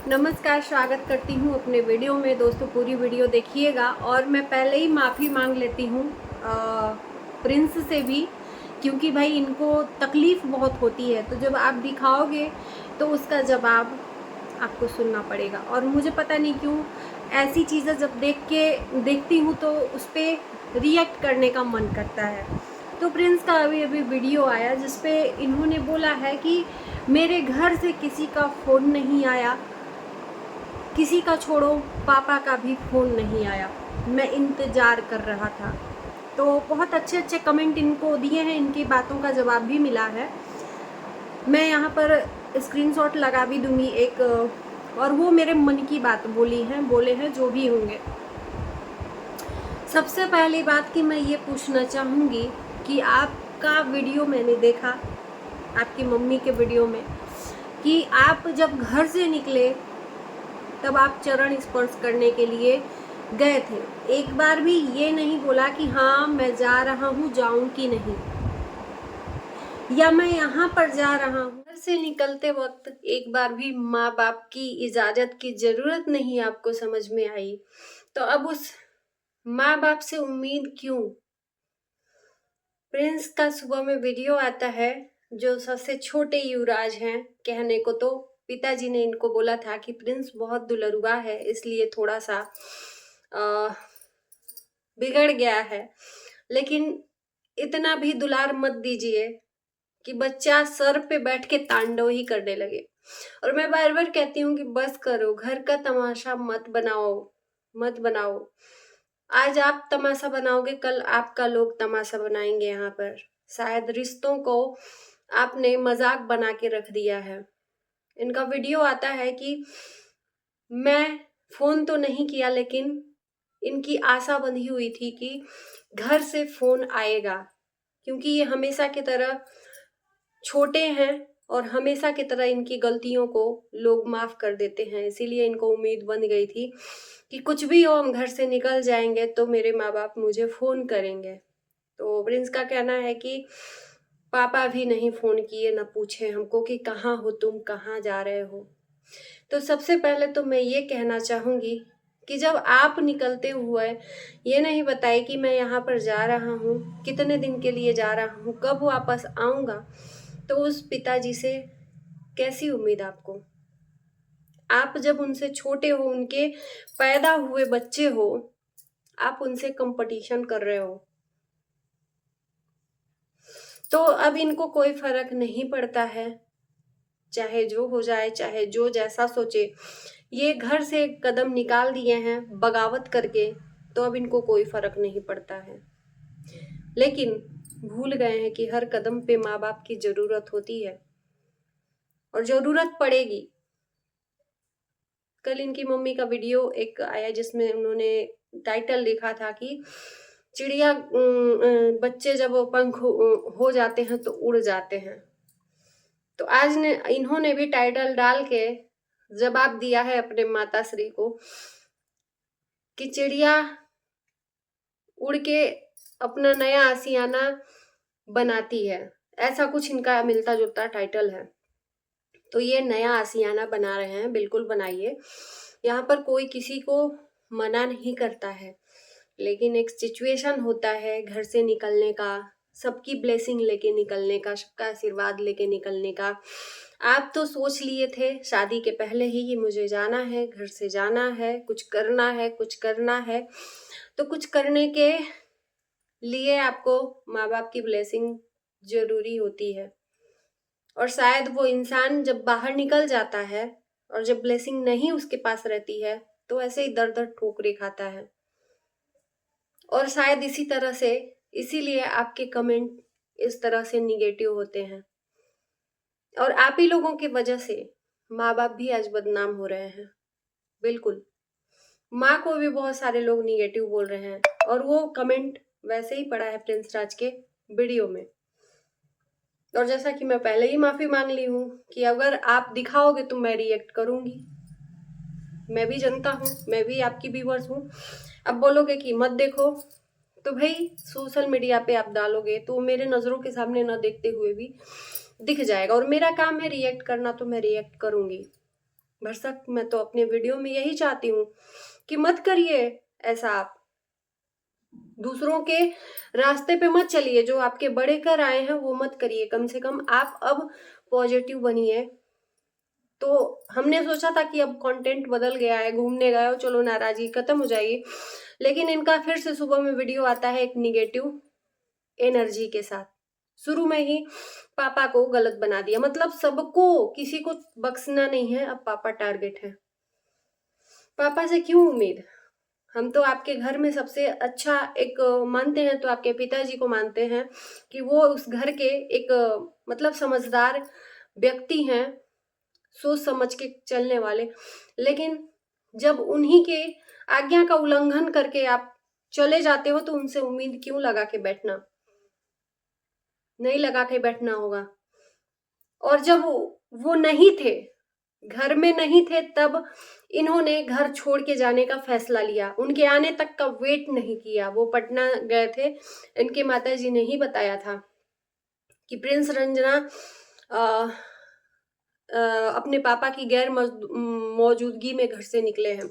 नमस्कार, स्वागत करती हूँ अपने वीडियो में। दोस्तों पूरी वीडियो देखिएगा। और मैं पहले ही माफ़ी मांग लेती हूँ प्रिंस से भी, क्योंकि भाई इनको तकलीफ़ बहुत होती है, तो जब आप दिखाओगे तो उसका जवाब आपको सुनना पड़ेगा। और मुझे पता नहीं क्यों ऐसी चीज़ें जब देखती हूँ तो उस पर रिएक्ट करने का मन करता है। तो प्रिंस का अभी वीडियो आया जिस पे इन्होंने बोला है कि मेरे घर से किसी का फ़ोन नहीं आया, किसी का छोड़ो पापा का भी फ़ोन नहीं आया, मैं इंतज़ार कर रहा था। तो बहुत अच्छे अच्छे कमेंट इनको दिए हैं, इनकी बातों का जवाब भी मिला है। मैं यहाँ पर स्क्रीनशॉट लगा भी दूंगी एक, और वो मेरे मन की बात बोले हैं जो भी होंगे। सबसे पहली बात कि मैं ये पूछना चाहूँगी कि आपका वीडियो मैंने देखा, आपकी मम्मी के वीडियो में, कि आप जब घर से निकले तब आप चरण स्पर्श करने के लिए गए थे। एक बार भी ये नहीं बोला कि हाँ मैं जा रहा हूँ, जाऊं कि नहीं, या मैं यहाँ पर जा रहा हूँ। घर से निकलते वक्त एक बार भी माँ बाप की इजाजत की जरूरत नहीं आपको समझ में आई, तो अब उस माँ बाप से उम्मीद क्यों? प्रिंस का सुबह में वीडियो आता है, जो सबसे छोटे युवराज हैं। कहने को तो पिताजी ने इनको बोला था कि प्रिंस बहुत दुलरुआ है, इसलिए थोड़ा सा बिगड़ गया है, लेकिन इतना भी दुलार मत दीजिए कि बच्चा सर पे बैठ के तांडव ही करने लगे। और मैं बार बार कहती हूँ कि बस करो, घर का तमाशा मत बनाओ। आज आप तमाशा बनाओगे, कल आपका लोग तमाशा बनाएंगे। यहाँ पर शायद रिश्तों को आपने मजाक बना के रख दिया है। इनका वीडियो आता है कि मैं फोन तो नहीं किया, लेकिन इनकी आशा बंधी हुई थी कि घर से फोन आएगा, क्योंकि ये हमेशा की तरह छोटे हैं और हमेशा की तरह इनकी गलतियों को लोग माफ कर देते हैं। इसीलिए इनको उम्मीद बन गई थी कि कुछ भी हो, हम घर से निकल जाएंगे तो मेरे माँ बाप मुझे फोन करेंगे। तो प्रिंस का कहना है कि पापा भी नहीं फोन किए, न पूछे हमको कि कहाँ हो तुम, कहाँ जा रहे हो। तो सबसे पहले तो मैं ये कहना चाहूंगी कि जब आप निकलते हुए ये नहीं बताए कि मैं यहाँ पर जा रहा हूँ, कितने दिन के लिए जा रहा हूँ, कब वापस आऊँगा, तो उस पिताजी से कैसी उम्मीद आपको? आप जब उनसे छोटे हो, उनके पैदा हुए बच्चे हो, आप उनसे कंपटीशन कर रहे हो। तो अब इनको कोई फर्क नहीं पड़ता है, चाहे जो हो जाए, चाहे जो जैसा सोचे। ये घर से एक कदम निकाल दिए हैं बगावत करके, तो अब इनको कोई फर्क नहीं पड़ता है। लेकिन भूल गए हैं कि हर कदम पे माँ बाप की जरूरत होती है और जरूरत पड़ेगी। कल इनकी मम्मी का वीडियो एक आया जिसमें उन्होंने टाइटल लिखा था कि चिड़िया बच्चे जब पंख हो जाते हैं तो उड़ जाते हैं। तो आज ने इन्होंने भी टाइटल डाल के जवाब दिया है अपने माता श्री को कि चिड़िया उड़ के अपना नया आशियाना बनाती है। ऐसा कुछ इनका मिलता जुलता टाइटल है। तो ये नया आशियाना बना रहे हैं, बिल्कुल बनाइए। यहाँ पर कोई किसी को मना नहीं करता है, लेकिन एक सिचुएशन होता है घर से निकलने का, सबकी ब्लेसिंग लेके निकलने का, सबका आशीर्वाद लेके निकलने का। आप तो सोच लिए थे शादी के पहले ही कि मुझे जाना है, घर से जाना है, कुछ करना है, कुछ करना है। तो कुछ करने के लिए आपको माँ बाप की ब्लेसिंग जरूरी होती है। और शायद वो इंसान जब बाहर निकल जाता है और जब ब्लेसिंग नहीं उसके पास रहती है, तो ऐसे ही दर दर ठोकरे खाता है। और शायद इसी तरह से, इसीलिए आपके कमेंट इस तरह से निगेटिव होते हैं। और आप ही लोगों की वजह से माँ बाप भी आज बदनाम हो रहे हैं। बिल्कुल, माँ को भी बहुत सारे लोग निगेटिव बोल रहे हैं, और वो कमेंट वैसे ही पड़ा है प्रिंस राज के वीडियो में। और जैसा कि मैं पहले ही माफी मांग ली हूँ कि अगर आप दिखाओगे तो मैं रिएक्ट करूंगी। मैं भी जनता हूँ, मैं भी आपकी व्यूअर्स हूँ। अब बोलोगे कि मत देखो, तो भाई सोशल मीडिया पे आप डालोगे तो मेरे नजरों के सामने न देखते हुए भी दिख जाएगा, और मेरा काम है रिएक्ट करना, तो मैं रिएक्ट करूंगी। भरसक मैं तो अपने वीडियो में यही चाहती हूँ कि मत करिए ऐसा। आप दूसरों के रास्ते पे मत चलिए, जो आपके बड़े कर आए हैं वो मत करिए। कम से कम आप अब पॉजिटिव बनिए। तो हमने सोचा था कि अब कंटेंट बदल गया है, घूमने गए हो, चलो नाराजगी खत्म हो जाएगी, लेकिन इनका फिर से सुबह में वीडियो आता है एक निगेटिव एनर्जी के साथ। शुरू में ही पापा को गलत बना दिया, मतलब सबको, किसी को बख्शना नहीं है, अब पापा टारगेट है। पापा से क्यों उम्मीद? हम तो आपके घर में सबसे अच्छा एक मानते हैं तो आपके पिताजी को मानते हैं कि वो उस घर के एक मतलब समझदार व्यक्ति हैं, सोच समझ के चलने वाले। लेकिन जब उन्हीं के आज्ञा का उल्लंघन करके आप चले जाते हो तो उनसे उम्मीद क्यों लगा के बैठना? नहीं लगा के बैठना होगा। और जब वो नहीं थे, घर में नहीं थे, तब इन्होंने घर छोड़ के जाने का फैसला लिया। उनके आने तक का वेट नहीं किया। वो पटना गए थे, इनके माताजी ने ही बताया था कि प्रिंस रंजना अ, अपने पापा की गैर मौजूदगी में घर से निकले हैं।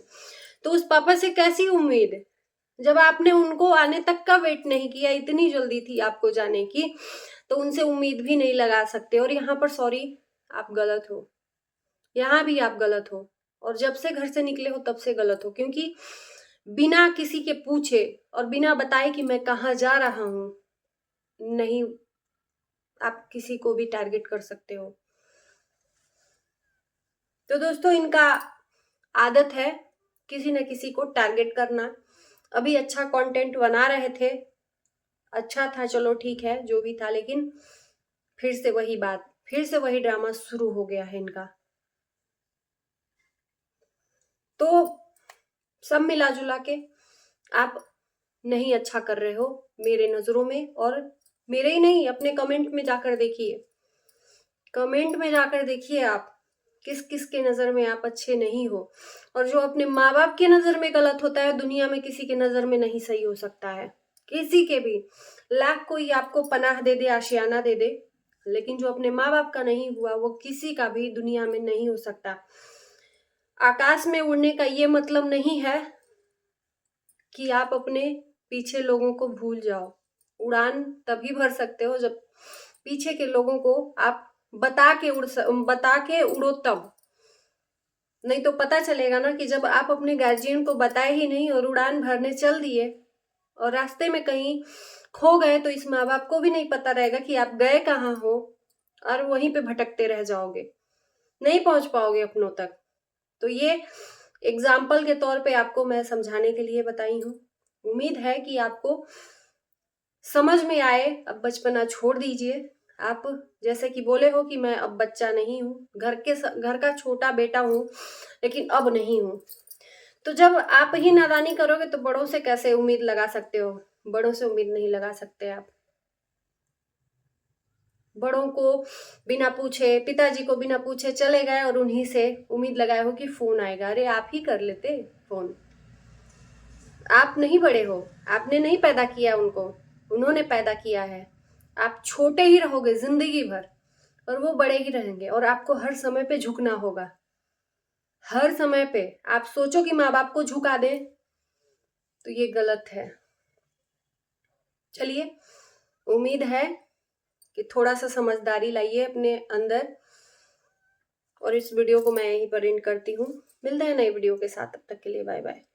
तो उस पापा से कैसी उम्मीद, जब आपने उनको आने तक का वेट नहीं किया, इतनी जल्दी थी आपको जाने की, तो उनसे उम्मीद भी नहीं लगा सकते। और यहाँ पर सॉरी, आप गलत हो, यहाँ भी आप गलत हो, और जब से घर से निकले हो तब से गलत हो, क्योंकि बिना किसी के पूछे और बिना बताए कि मैं कहाँ जा रहा हूं, नहीं आप किसी को भी टारगेट कर सकते हो। तो दोस्तों, इनका आदत है किसी न किसी को टारगेट करना। अभी अच्छा कंटेंट बना रहे थे, अच्छा था, चलो ठीक है जो भी था, लेकिन फिर से वही बात, फिर से वही ड्रामा शुरू हो गया है इनका। तो सब मिला जुला के आप नहीं अच्छा कर रहे हो मेरे नजरों में, और मेरे ही नहीं, अपने कमेंट में जाकर देखिए, कमेंट में जाकर देखिए आप किस किस के नजर में आप अच्छे नहीं हो। और जो अपने माँ बाप के नजर में गलत होता है, दुनिया में किसी के नजर में नहीं सही हो सकता है, किसी के भी। लाख कोई आपको पनाह दे दे, आशियाना दे दे, लेकिन जो अपने माँ बाप का नहीं हुआ वो किसी का भी दुनिया में नहीं हो सकता। आकाश में उड़ने का ये मतलब नहीं है कि आप अपने पीछे लोगों को भूल जाओ। उड़ान तभी भर सकते हो जब पीछे के लोगों को आप बता के उड़ो तब। नहीं तो पता चलेगा ना कि जब आप अपने गार्जियन को बताए ही नहीं और उड़ान भरने चल दिए और रास्ते में कहीं खो गए, तो इस माँ बाप को भी नहीं पता रहेगा कि आप गए कहाँ हो, और वहीं पे भटकते रह जाओगे, नहीं पहुंच पाओगे अपनों तक। तो ये एग्जाम्पल के तौर पे आपको मैं समझाने के लिए बताई हूँ। उम्मीद है कि आपको समझ में आए। अब बचपना छोड़ दीजिए। आप जैसे कि बोले हो कि मैं अब बच्चा नहीं हूँ, घर का छोटा बेटा हूँ, लेकिन अब नहीं हूँ। तो जब आप ही नादानी करोगे तो बड़ों से कैसे उम्मीद लगा सकते हो? बड़ों से उम्मीद नहीं लगा सकते आप। बड़ों को बिना पूछे, पिताजी को बिना पूछे चले गए और उन्हीं से उम्मीद लगाए हो कि फोन आएगा। अरे आप ही कर लेते फोन। आप नहीं बड़े हो, आपने नहीं पैदा किया उनको, उन्होंने पैदा किया है। आप छोटे ही रहोगे जिंदगी भर, और वो बड़े ही रहेंगे, और आपको हर समय पे झुकना होगा। हर समय पे आप सोचो कि माँ बाप को झुका दे, तो ये गलत है। चलिए, उम्मीद है कि थोड़ा सा समझदारी लाइए अपने अंदर, और इस वीडियो को मैं यहीं पर एंड करती हूँ। मिलते हैं नई वीडियो के साथ, तब तक के लिए बाय बाय।